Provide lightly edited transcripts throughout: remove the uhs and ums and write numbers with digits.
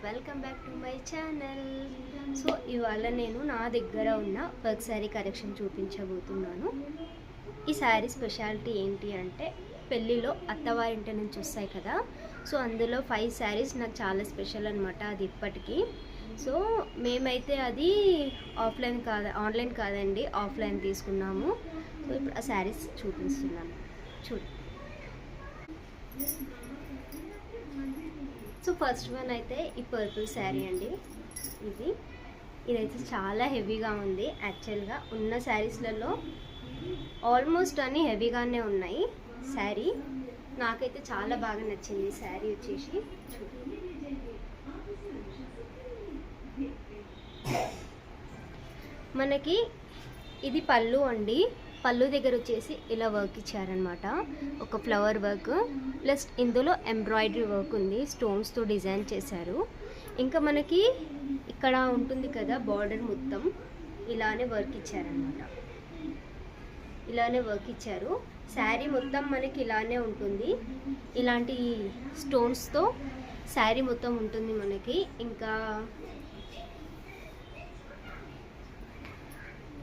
Welcome back to my channel. So ఇవాళ నేను నా దగ్గర ఉన్న వర్క్ శారీ కలెక్షన్ చూపించబోతున్నాను. ఈ శారీ స్పెషాలిటీ ఏంటి అంటే పెళ్ళిలో అత్తవారింటి నుంచి వస్తాయి కదా, సో అందులో 5 శారీస్ నాకు చాలా స్పెషల్ అనమాట. అది ఇప్పటికీ సో మేమైతే అది ఆన్లైన్ కాదండి, ఆఫ్లైన్ తీసుకున్నాము. సో ఇప్పుడు ఆ శారీస్ చూపిస్తున్నాను చూడండి. సో ఫస్ట్ వన్ అయితే ఈ పర్పుల్ శారీ అండి. ఇదైతే చాలా హెవీగా ఉంది. యాక్చువల్గా ఉన్న శారీస్లలో ఆల్మోస్ట్ అన్నీ హెవీగానే ఉన్నాయి. శారీ నాకైతే చాలా బాగా నచ్చింది. ఈ శారీ వచ్చేసి మనకి ఇది పళ్ళు అండి. పళ్ళు దగ్గర వచ్చేసి ఇలా వర్క్ ఇచ్చారనమాట, ఒక ఫ్లవర్ వర్క్ ప్లస్ ఇందులో ఎంబ్రాయిడరీ వర్క్ ఉంది, స్టోన్స్తో డిజైన్ చేశారు. ఇంకా మనకి ఇక్కడ ఉంటుంది కదా బార్డర్, మొత్తం ఇలానే వర్క్ ఇచ్చారనమాట. ఇలానే వర్క్ ఇచ్చారు. శారీ మొత్తం మనకి ఇలానే ఉంటుంది, ఇలాంటి స్టోన్స్తో శారీ మొత్తం ఉంటుంది మనకి. ఇంకా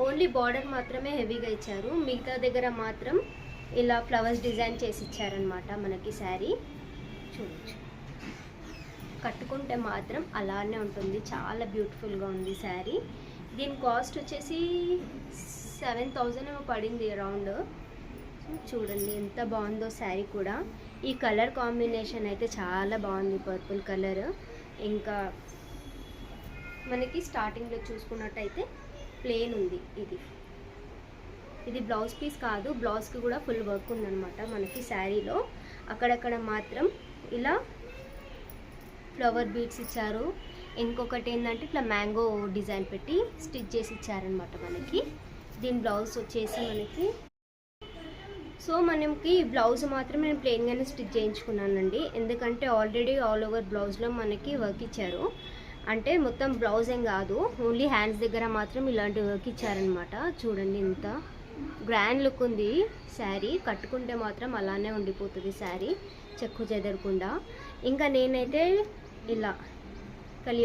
ఓన్లీ బార్డర్ మాత్రమే హెవీగా ఇచ్చారు, మిగతా దగ్గర మాత్రం ఇలా ఫ్లవర్స్ డిజైన్ చేసి ఇచ్చారనమాట. మనకి శారీ చూడొచ్చు, కట్టుకుంటే మాత్రం అలానే ఉంటుంది. చాలా బ్యూటిఫుల్గా ఉంది శారీ. దీని కాస్ట్ వచ్చేసి 7,000 ఏమో పడింది అరౌండ్. చూడండి ఎంత బాగుందో శారీ కూడా. ఈ కలర్ కాంబినేషన్ అయితే చాలా బాగుంది, పర్పుల్ కలర్. ఇంకా మనకి స్టార్టింగ్లో చూసుకున్నట్టయితే ప్లేన్ ఉంది. ఇది బ్లౌజ్ పీస్ కాదు, బ్లౌజ్కి కూడా ఫుల్ వర్క్ ఉందన్నమాట మనకి శారీలో. అక్కడక్కడ మాత్రం ఇలా ఫ్లవర్ బీడ్స్ ఇచ్చారు. ఇంకొకటి ఏంటంటే ఇట్లా మ్యాంగో డిజైన్ పెట్టి స్టిచ్ చేసి ఇచ్చారనమాట మనకి. దీని బ్లౌజ్ వచ్చేసి మనకి మనకి బ్లౌజ్ మాత్రం నేను ప్లెయిన్గానే స్టిచ్ చేయించుకున్నానండి, ఎందుకంటే ఆల్రెడీ ఆల్ ఓవర్ బ్లౌజ్లో మనకి వర్క్ ఇచ్చారు. అంటే మొత్తం బ్లౌజ్ ఏం కాదు, ఓన్లీ హ్యాండ్స్ దగ్గర మాత్రం ఇలాంటి వర్క్ ఇచ్చారనమాట. చూడండి ఎంత గ్రాండ్ లుక్ ఉంది శారీ. కట్టుకుంటే మాత్రం అలానే ఉండిపోతుంది శారీ, చెక్కు చెదరకుండా. ఇంకా నేనైతే ఇలా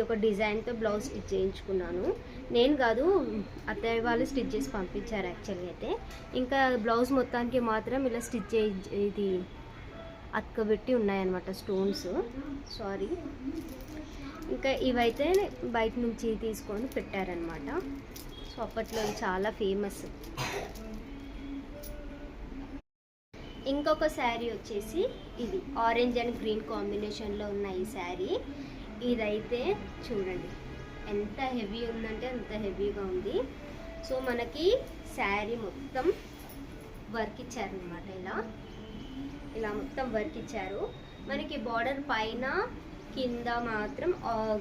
ఒక డిజైన్తో బ్లౌజ్ స్టిచ్ చేయించుకున్నాను. నేను కాదు, అత్తయ్య వాళ్ళు స్టిచ్ చేసి పంపించారు యాక్చువల్గా అయితే. ఇంకా బ్లౌజ్ మొత్తానికి మాత్రం ఇలా స్టిచ్ ఇది అతకబెట్టి ఉన్నాయన్నమాట స్టోన్స్. సారీ, ఇంకా ఇవైతే బయట నుంచి తీసుకొని పెట్టారనమాట. సో అప్పట్లో చాలా ఫేమస్. ఇంకొక శారీ వచ్చేసి ఇది ఆరెంజ్ అండ్ గ్రీన్ కాంబినేషన్లో ఉన్న ఈ శారీ. ఇదైతే చూడండి ఎంత హెవీ ఉందంటే అంత హెవీగా ఉంది. సో మనకి శారీ మొత్తం వర్క్ ఇచ్చారనమాట. ఇలా మొత్తం వర్క్ ఇచ్చారు. మనకి బార్డర్ పైన కింద మాత్రం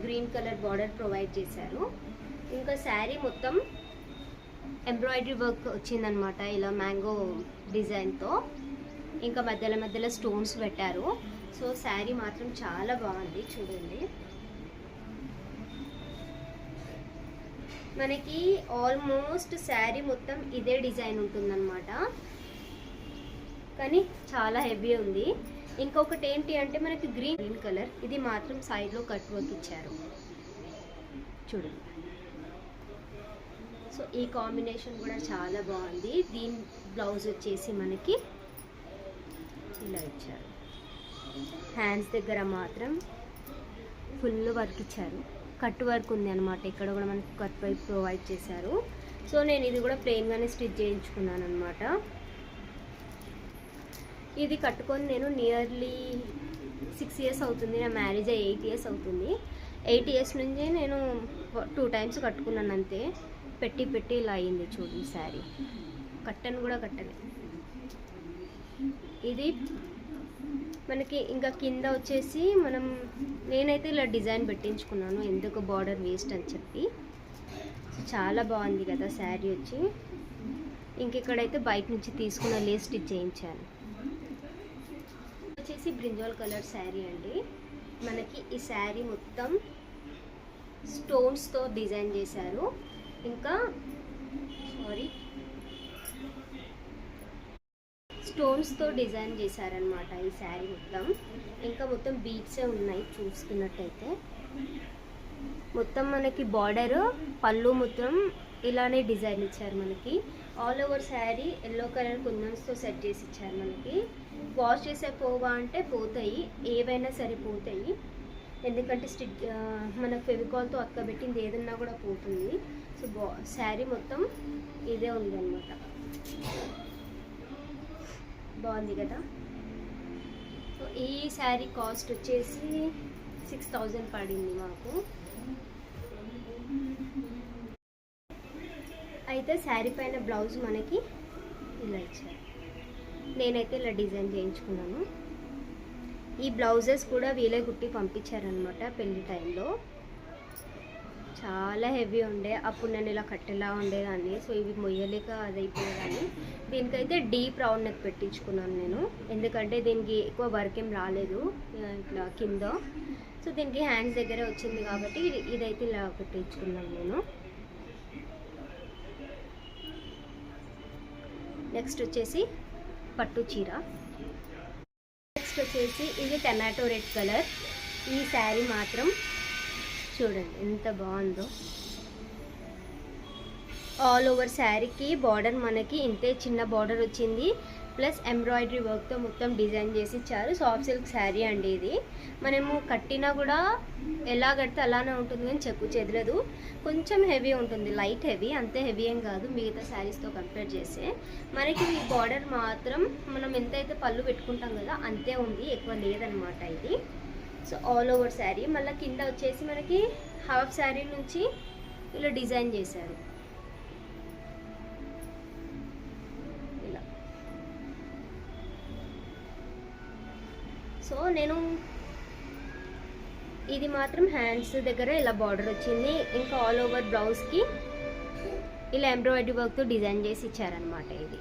గ్రీన్ కలర్ బార్డర్ ప్రొవైడ్ చేశారు. ఇంకా శారీ మొత్తం ఎంబ్రాయిడరీ వర్క్ వచ్చిందనమాట, ఇలా మ్యాంగో డిజైన్తో. ఇంకా మధ్యలో స్టోన్స్ పెట్టారు. సో శారీ మాత్రం చాలా బాగుంది. చూడండి మనకి ఆల్మోస్ట్ శారీ మొత్తం ఇదే డిజైన్ ఉంటుందన్నమాట, కానీ చాలా హెవీ ఉంది. ఇంకొకటి ఏంటి అంటే మనకి గ్రీన్ కలర్, ఇది మాత్రం సైడ్లో కట్ వర్క్ ఇచ్చారు చూడండి. సో ఈ కాంబినేషన్ కూడా చాలా బాగుంది. దీని బ్లౌజ్ వచ్చేసి మనకి ఇలా ఇచ్చారు. హ్యాండ్స్ దగ్గర మాత్రం ఫుల్ వర్క్ ఇచ్చారు, కట్ వర్క్ ఉంది అనమాట. ఇక్కడ కూడా మనకి కట్ వర్క్ ప్రొవైడ్ చేశారు. సో నేను ఇది కూడా ప్లెయిన్గానే స్టిచ్ చేయించుకున్నాను అనమాట. ఇది కట్టుకొని నేను నియర్లీ 6 ఇయర్స్ అవుతుంది. నా మ్యారేజ్ 8 ఇయర్స్ అవుతుంది. 8 ఇయర్స్ నుంచి నేను 2 టైమ్స్ కట్టుకున్నాను అంతే. పెట్టి ఇలా అయింది చూడండి శారీ. కట్టను కూడా కట్టలే. ఇది మనకి ఇంకా కింద వచ్చేసి నేనైతే ఇలా డిజైన్ పెట్టించుకున్నాను, ఎందుకు బార్డర్ వేస్ట్ అని చెప్పి. చాలా బాగుంది కదా శారీ వచ్చి. ఇంకెక్కడైతే బయట నుంచి తీసుకున్న లేస్ స్టిచ్ చేయించాను. వచ్చేసి బ్రింజాల్ కలర్ శారీ అండి. మనకి ఈ శారీ మొత్తం స్టోన్స్తో డిజైన్ చేశారు. ఇంకా స్టోన్స్తో డిజైన్ చేశారనమాట ఈ శారీ మొత్తం. ఇంకా మొత్తం బీడ్సే ఉన్నాయి చూసుకున్నట్టయితే. మొత్తం మనకి బార్డర్ పళ్ళు మొత్తం ఇలానే డిజైన్ ఇచ్చారు మనకి. All over sari yellow colour కుందన్స్తో సెట్ చేసి ఇచ్చారు మనకి. వాష్ చేసే పోవా అంటే పోతాయి, ఏవైనా సరే పోతాయి, ఎందుకంటే మన ఫెవికాల్తో అక్కబెట్టింది ఏదన్నా కూడా పోతుంది. సో శారీ మొత్తం ఇదే ఉంది అనమాట. బాగుంది కదా. సో ఈ శారీ కాస్ట్ వచ్చేసి 6000 పడింది మాకు. అయితే శారీ పైన బ్లౌజ్ మనకి ఇలా ఇచ్చారు. నేనైతే ఇలా డిజైన్ చేయించుకున్నాను. ఈ బ్లౌజెస్ కూడా వీలే కుట్టి పంపించారనమాట పెళ్లి టైంలో. చాలా హెవీ ఉండే, అప్పుడు నేను ఇలా కట్టెలా ఉండేదాన్ని. సో ఇవి మొయ్యలేక అది అయిపోయేదాన్ని. దీనికైతే డీప్ రౌండ్ నెక్ పెట్టించుకున్నాను నేను, ఎందుకంటే దీనికి ఎక్కువ వర్క్ ఏం రాలేదు ఇట్లా కింద. సో దీనికి హ్యాండ్స్ దగ్గరే వచ్చింది కాబట్టి ఇదైతే ఇలా పెట్టించుకున్నాను నేను. నెక్స్ట్ వచ్చేసి పట్టు చీర. నెక్స్ట్ వచ్చేసి ఇది టమాటో రెడ్ కలర్. ఈ శారీ మాత్రం చూడండి ఎంత బాగుందో. ఆల్ ఓవర్ శారీకి బార్డర్ మనకి ఇంతే చిన్న బార్డర్ వచ్చింది, ప్లస్ ఎంబ్రాయిడరీ వర్క్తో మొత్తం డిజైన్ చేసి ఇచ్చారు. సాఫ్ట్ సిల్క్ శారీ అండి ఇది. మనము కట్టినా కూడా ఎలా కడితే అలానే ఉంటుంది, కానీ చెక్కు చెదలదు. కొంచెం హెవీ ఉంటుంది, లైట్ హెవీ, అంతే హెవీ ఏం కాదు మిగతా శారీస్తో కంపేర్ చేస్తే. మనకి ఈ బార్డర్ మాత్రం మనం ఎంతైతే పళ్ళు పెట్టుకుంటాం కదా అంతే ఉంది, ఎక్కువ లేదనమాట ఇది. So all over sari. మళ్ళీ కింద వచ్చేసి మనకి హాఫ్ శారీ నుంచి ఇలా డిజైన్ చేశారు ఇలా. సో నేను ఇది మాత్రం హ్యాండ్స్ దగ్గర ఇలా బార్డర్ వచ్చింది. ఇంకా ఆల్ ఓవర్ బ్లౌజ్కి ఇలా ఎంబ్రాయిడరీ వర్క్తో డిజైన్ చేసి ఇచ్చారనమాట ఇది.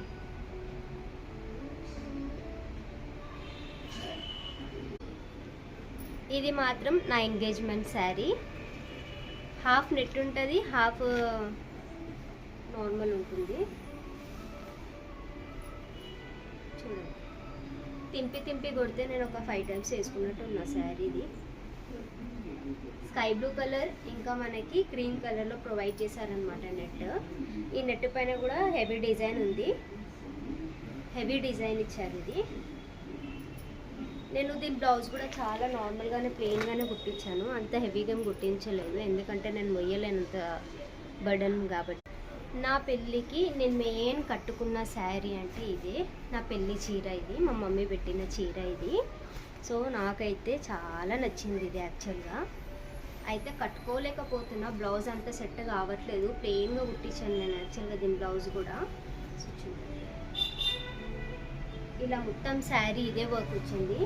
ఇది మాత్రం నా ఎంగేజ్మెంట్ శారీ. హాఫ్ నెట్ ఉంటుంది, హాఫ్ నార్మల్ ఉంటుంది. చూడండి, తింపి తింపి కొడితే నేను ఒక 5 టైమ్స్ వేసుకున్నట్టు ఉన్న శారీ ఇది. స్కై బ్లూ కలర్ ఇంకా మనకి క్రీమ్ కలర్లో ప్రొవైడ్ చేశారనమాట నెట్. ఈ నెట్ పైన కూడా హెవీ డిజైన్ ఉంది, హెవీ డిజైన్ ఇచ్చారు ఇది. నేను దీని బ్లౌజ్ కూడా చాలా నార్మల్గానే ప్లెయిన్గానే కుట్టించాను, అంత హెవీగా ఏం కుట్టించలేదు, ఎందుకంటే నేను మొయ్యలేనంత బర్డన్ కాబట్టి. నా పెళ్ళికి నేను మెయిన్ కట్టుకున్న శారీ అంటే ఇదే, నా పెళ్ళి చీర ఇది, మా మమ్మీ పెట్టిన చీర ఇది. సో నాకైతే చాలా నచ్చింది ఇది యాక్చువల్గా. అయితే కట్టుకోలేకపోతున్నా, బ్లౌజ్ అంతా సెట్ కావట్లేదు, ప్లెయిన్గా కుట్టించాను నేను యాక్చువల్గా దీని బ్లౌజ్ కూడా. సో ఇలా మొత్తం శారీ ఇదే వర్క్ వచ్చింది.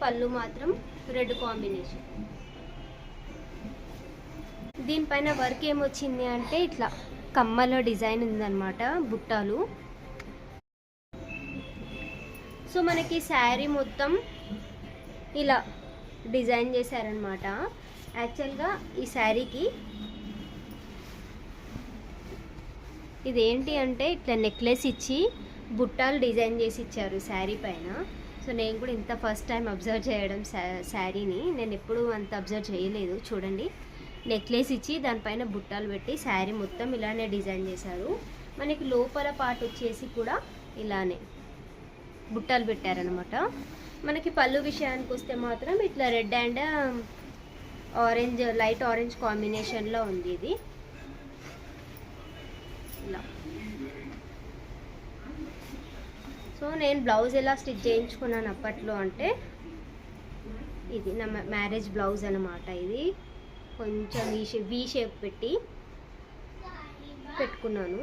పళ్ళు మాత్రం రెడ్ కాంబినేషన్. దీనిపైన వర్క్ ఏమొచ్చింది అంటే ఇట్లా కమ్మల డిజైన్ ఉందన్నమాట, బుట్టాలు. సో మనకి శారీ మొత్తం ఇలా డిజైన్ చేశారనమాట. యాక్చువల్గా ఈ శారీకి ఇదేంటి అంటే ఇట్లా నెక్లెస్ ఇచ్చి బుట్టాలు డిజైన్ చేసి ఇచ్చారు శారీ పైన. సో నేను కూడా ఇంత ఫస్ట్ టైం అబ్జర్వ్ చేయడం శారీని, నేను ఎప్పుడూ అంత అబ్జర్వ్ చేయలేదు. చూడండి, నెక్లెస్ ఇచ్చి దానిపైన బుట్టాలు పెట్టి శారీ మొత్తం ఇలానే డిజైన్ చేశారు. మనకి లోపల పార్ట్ వచ్చేసి కూడా ఇలానే బుట్టాలు పెట్టారనమాట. మనకి పళ్ళు విషయానికి వస్తే మాత్రం ఇట్లా red and orange, light orange కాంబినేషన్లో ఉంది ఇది ఇలా. సో నేను బ్లౌజ్ ఎలా స్టిచ్ చేయించుకున్నాను అప్పట్లో అంటే ఇది నా మ్యారేజ్ బ్లౌజ్ అనమాట. ఇది కొంచెం వీ షేప్ పెట్టుకున్నాను,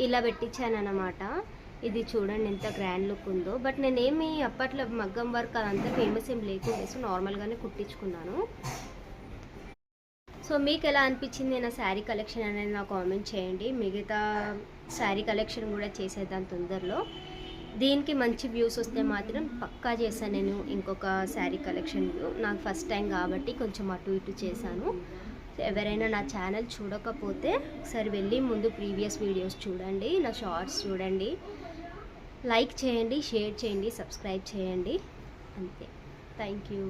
ఇలా పెట్టించాను అన్నమాట. ఇది చూడండి ఎంత గ్రాండ్ లుక్ ఉందో. బట్ నేనేమి అప్పట్లో మగ్గం వర్క్ అదంతా ఫేమస్ ఏం లేకుండే, సో నార్మల్గానే కుట్టించుకున్నాను. సో మీకు ఎలా అనిపించింది నా శారీ కలెక్షన్ అనేది నాకు కామెంట్ చేయండి. మిగతా శారీ కలెక్షన్ కూడా చేసేద్దాం తొందరలో. దీనికి మంచి వ్యూస్ వస్తే మాత్రం పక్కా చేశాను నేను ఇంకొక శారీ కలెక్షన్ వ్యూ. నాకు ఫస్ట్ టైం కాబట్టి కొంచెం అటు ఇటు చేశాను. ఎవరైనా నా ఛానల్ చూడకపోతే ఒకసారి వెళ్ళి ముందు ప్రీవియస్ వీడియోస్ చూడండి, నా షార్ట్స్ చూడండి, లైక్ చేయండి, షేర్ చేయండి, సబ్స్క్రైబ్ చేయండి. అంతే. Thank you.